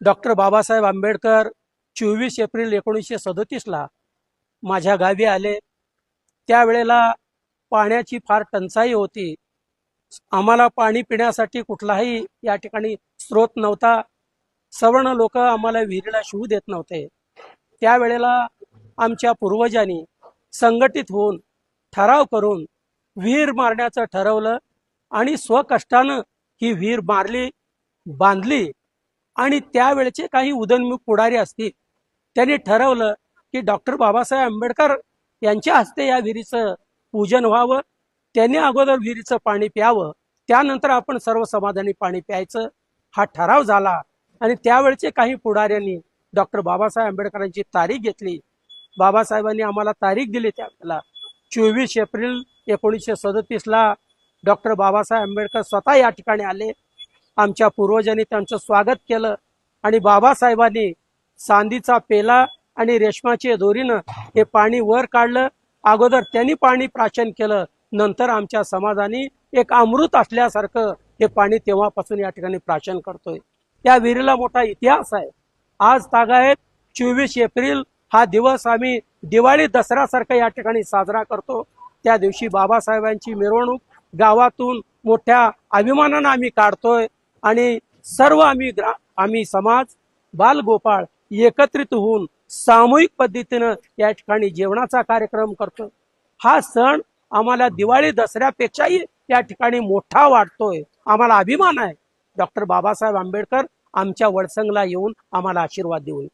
Doctor Babasaheb Ambedkar 24 April 1937 माझ्या गावी आले। त्यावेळेला पाण्याची फार टंचाई होती। आम्हाला पाणी पिण्यासाठी कुठलाही या ठिकाणी स्रोत नव्हता। सवर्ण लोक आम्हाला विहिरीला शिवू देत नव्हते। त्यावेळेला आमच्या पूर्वजांनी संघटित होऊन ठराव करून विहीर मारण्याचं ठरवलं आणि स्वकष्टानं ही विहीर मारली, बांधली। आणि त्यावेळचे काही उदयनमुख पुढारी असतील, त्यांनी ठरवलं की डॉक्टर बाबासाहेब आंबेडकर यांच्या हस्ते या विहिरीचं पूजन व्हावं, त्यांनी अगोदर विहिरीचं पाणी प्यावं, त्यानंतर आपण सर्व समाधानी पाणी प्यायचं, हा ठराव झाला। आणि त्यावेळचे काही पुढाऱ्यांनी डॉक्टर बाबासाहेब आंबेडकरांची तारीख घेतली। बाबासाहेबांनी आम्हाला तारीख दिली। त्यावेळेला 24 एप्रिल 1937 डॉक्टर बाबासाहेब आंबेडकर स्वतः या ठिकाणी आले। आमच्या पूर्वजांनी त्यांचं स्वागत केलं आणि बाबासाहेबांनी चांदीचा पेला आणि रेशमाच्या दोरीनं हे पाणी वर काढलं। अगोदर त्यांनी पाणी प्राशन केलं, नंतर आमच्या समाजाने एक अमृत असल्यासारखं हे पाणी तेव्हापासून या ठिकाणी प्राशन करतोय। त्या विहिरीला मोठा इतिहास आहे। आज तागायत 24 एप्रिल हा दिवस आम्ही दिवाळी दसऱ्यासारखा या ठिकाणी साजरा करतो। त्या दिवशी बाबासाहेबांची मिरवणूक गावातून मोठ्या अभिमानानं आम्ही काढतोय आणि सर्व आम्ही समाज बालगोपाळ एकत्रित होऊन सामूहिक पद्धतीनं या ठिकाणी जेवणाचा कार्यक्रम करतो। हा सण आम्हाला दिवाळी दसऱ्यापेक्षाही या ठिकाणी मोठा वाटतोय। आम्हाला अभिमान आहे, डॉक्टर बाबासाहेब आंबेडकर आमच्या वडसंगला येऊन आम्हाला आशीर्वाद देऊन